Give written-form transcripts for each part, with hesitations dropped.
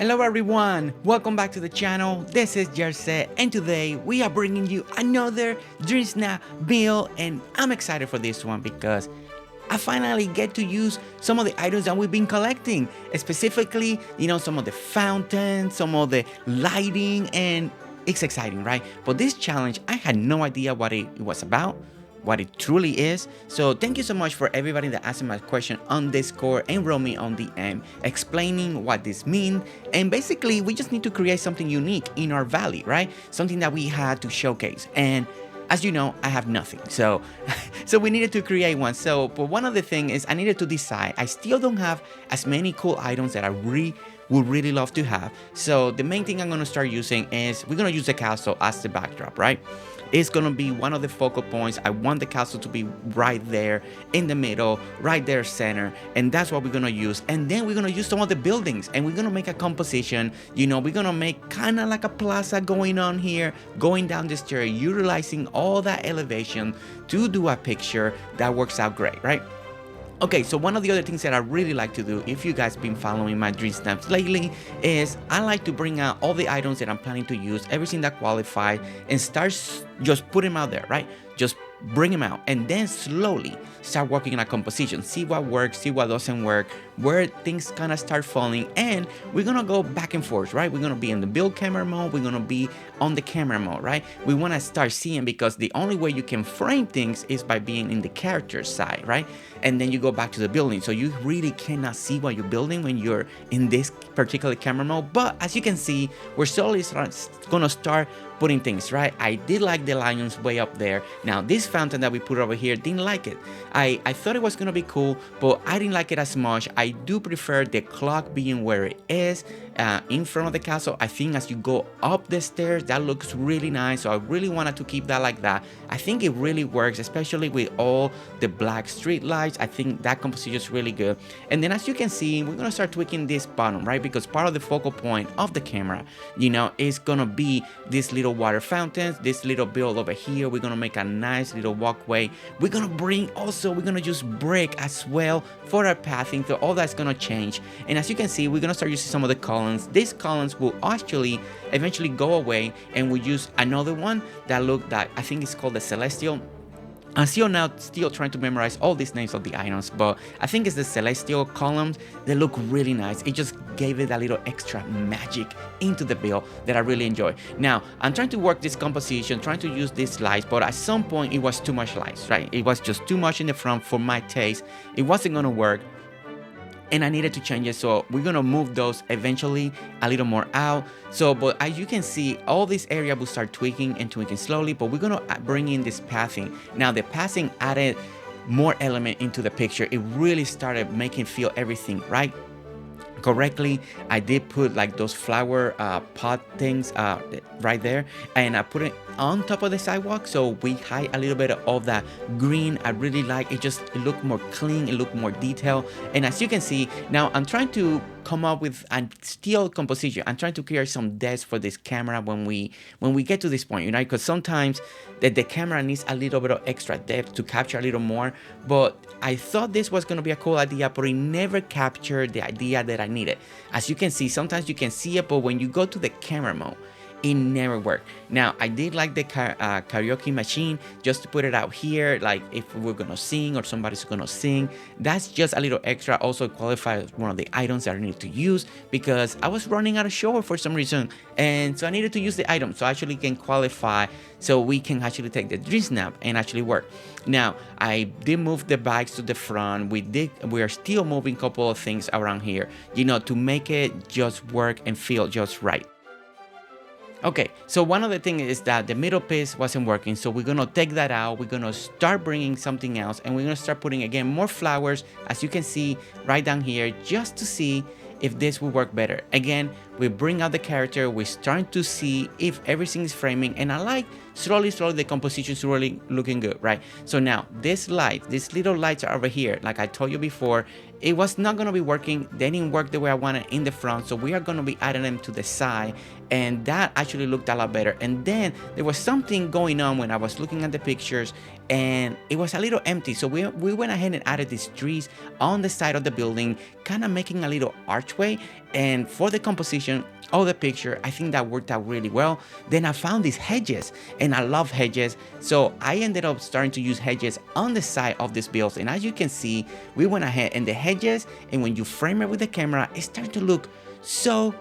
Hello everyone, welcome back to the channel. This is Jersey and today we are bringing you another DreamSnap build, and I'm excited for this one because I finally get to use some of the items that we've been collecting, specifically, some of the fountains, some of the lighting, and it's exciting, right? But this challenge, I had no idea what it was about, what it truly is. So thank you so much for everybody that asked me my question on Discord and wrote me on DM explaining what this means. And basically, we just need to create something unique in our valley, right? Something that we had to showcase. And as you know, I have nothing. So so we needed to create one. So, but one of the things is I needed to decide. I still don't have as many cool items that I would really love to have. So the main thing I'm gonna start using is we're gonna use the castle as the backdrop, right? It's gonna be one of the focal points. I want the castle to be right there in the middle, right there center, and that's what we're gonna use. And then we're gonna use some of the buildings and we're gonna make a composition. We're gonna make kind of like a plaza going on here, going down the stair, utilizing all that elevation to do a picture that works out great, right? Okay, so one of the other things that I really like to do, if you guys been following my dream snaps lately, is I like to bring out all the items that I'm planning to use, everything that qualifies, and start just put them out there, right? Just bring them out and then slowly start working on a composition, see what works, see what doesn't work, where things kind of start falling, and we're gonna go back and forth, right? We're gonna be in the build camera mode, we're gonna be on the camera mode, right? We want to start seeing, because the only way you can frame things is by being in the character side, right? And then you go back to the building, so you really cannot see what you're building when you're in this particular camera mode. But as you can see, we're slowly gonna start putting things, right? I did like the lions way up there. Now this fountain that we put over here, didn't like it. I thought it was gonna be cool, but I didn't like it as much. I do prefer the clock being where it is, in front of the castle. I think as you go up the stairs, that looks really nice, so I really wanted to keep that like that. I think it really works, especially with all the black street lights. I think that composition is really good. And then as you can see, we're gonna start tweaking this bottom, right? Because part of the focal point of the camera, is gonna be this little water fountains, this little build over here. We're gonna make a nice little walkway. We're gonna use brick as well for our pathing, so all that's gonna change. And as you can see, we're gonna start using some of the columns. These columns will actually eventually go away, and we'll use another one that I think it's called the Celestial. I'm still trying to memorize all these names of the items, but I think it's the Celestial columns. They look really nice. It just gave it a little extra magic into the build that I really enjoy. Now, I'm trying to work this composition, trying to use these lights, but at some point it was too much lights, right? It was just too much in the front for my taste. It wasn't gonna work, and I needed to change it, so we're gonna move those eventually a little more out. So, but as you can see, all this area will start tweaking and tweaking slowly, but we're gonna bring in this pathing. Now the pathing added more element into the picture. It really started making feel everything right correctly. I did put like those flower pot things right there, and I put it on top of the sidewalk, so we hide a little bit of that green. I really like it. It looked more clean, it looked more detailed. And as you can see, now I'm trying to come up with a still composition. I'm trying to create some depth for this camera when we get to this point, because sometimes the camera needs a little bit of extra depth to capture a little more. But I thought this was going to be a cool idea, but it never captured the idea that I needed. As you can see, sometimes you can see it, but when you go to the camera mode, it never worked. Now I did like the karaoke machine, just to put it out here, like if we're gonna sing or somebody's gonna sing, that's just a little extra. Also qualifies as one of the items that I needed to use, because I was running out of show for some reason, and so I needed to use the item so I actually can qualify, so we can actually take the dream snap and actually work. Now I did move the bikes to the front. We are still moving a couple of things around here, to make it just work and feel just right. Okay, so one other thing is that the middle piece wasn't working, so we're gonna take that out. We're gonna start bringing something else, and we're gonna start putting again more flowers, as you can see right down here, just to see if this will work better. Again, we bring out the character, we're starting to see if everything is framing, and I like slowly the composition is really looking good, right? So now these little lights are over here. Like I told you before, it was not going to be working. They didn't work the way I wanted in the front, so we are going to be adding them to the side, and that actually looked a lot better. And then there was something going on when I was looking at the pictures, and it was a little empty, so we went ahead and added these trees on the side of the building, kind of making a little archway. And for the composition of the picture, I think that worked out really well. Then I found these hedges, and I love hedges. So I ended up starting to use hedges on the side of these builds. And as you can see, we went ahead and the hedges, and when you frame it with the camera, it started to look so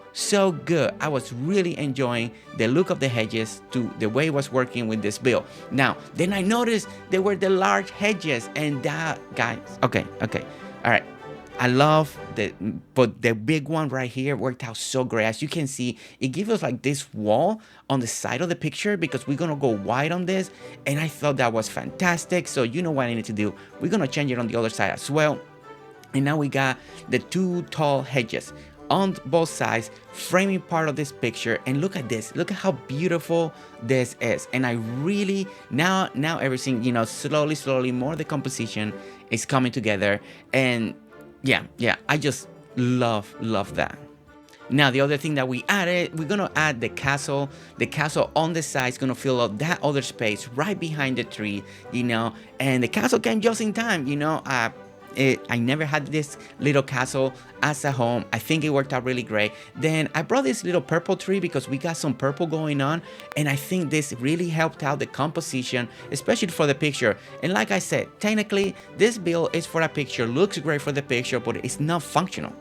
good. I was really enjoying the look of the hedges to the way it was working with this build. Now, then I noticed there were the large hedges, and that, guys, okay, all right. I love but the big one right here worked out so great. As you can see, it gives us like this wall on the side of the picture because we're gonna go wide on this, and I thought that was fantastic. So you know what I need to do? We're gonna change it on the other side as well. And now we got the two tall hedges on both sides, framing part of this picture. And look at this, look at how beautiful this is. And I really, now everything, you know, slowly more the composition is coming together. And yeah, I just love that. Now, the other thing that we added, we're gonna add the castle. The castle on the side is gonna fill up that other space right behind the tree, you know, and the castle came just in time, you know. I never had this little castle as a home. I think it worked out really great. Then I brought this little purple tree because we got some purple going on, and I think this really helped out the composition, especially for the picture. And like I said, technically this build is for a picture, looks great for the picture, but it's not functional.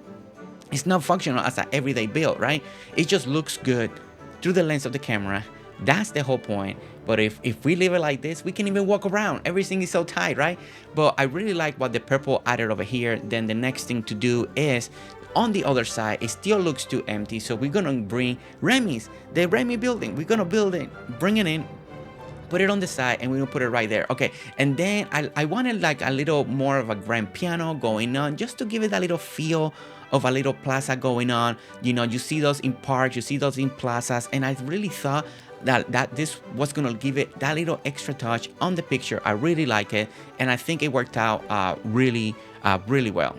It's not functional as an everyday build, right? It just looks good through the lens of the camera. That's the whole point. But if we leave it like this, we can even walk around. Everything is so tight, right? But I really like what the purple added over here. Then the next thing to do is on the other side, it still looks too empty. So we're gonna bring the Remy building. We're gonna build it, bring it in, put it on the side, and we're gonna put it right there. Okay, and then I wanted like a little more of a grand piano going on, just to give it a little feel of a little plaza going on. You know, you see those in parks, you see those in plazas, and I really thought that this was gonna give it that little extra touch on the picture. I really like it, and I think it worked out really well.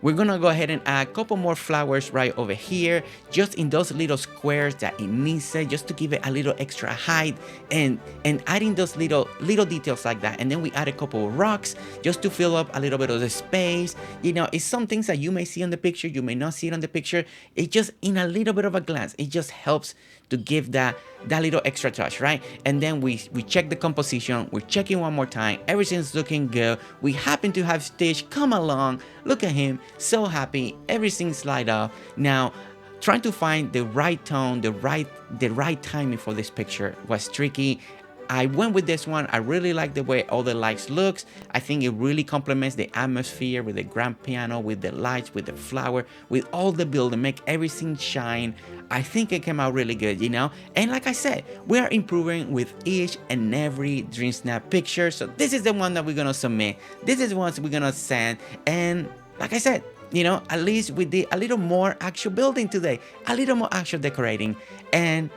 We're gonna go ahead and add a couple more flowers right over here, just in those little squares that it needs it, just to give it a little extra height, and adding those little details like that. And then we add a couple of rocks just to fill up a little bit of the space. You know, it's some things that you may see on the picture, you may not see it on the picture. It just, in a little bit of a glance, it just helps to give that little extra touch, right? And then we check the composition, we're checking one more time, everything's looking good. We happen to have Stitch come along, look at him, so happy, everything's light up. Now, trying to find the right tone, the right timing for this picture was tricky. I went with this one. I really like the way all the lights looks. I think it really complements the atmosphere with the grand piano, with the lights, with the flower, with all the building, make everything shine. I think it came out really good, you know? And like I said, we are improving with each and every DreamSnap picture. So this is the one that we're gonna submit. This is the ones we're gonna send. And like I said, you know, at least we did a little more actual building today, a little more actual decorating, and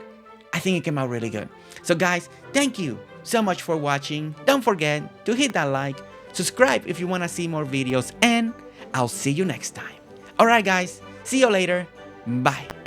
I think it came out really good. So guys, thank you so much for watching. Don't forget to hit that like, subscribe if you want to see more videos, and I'll see you next time. Alright guys, see you later. Bye.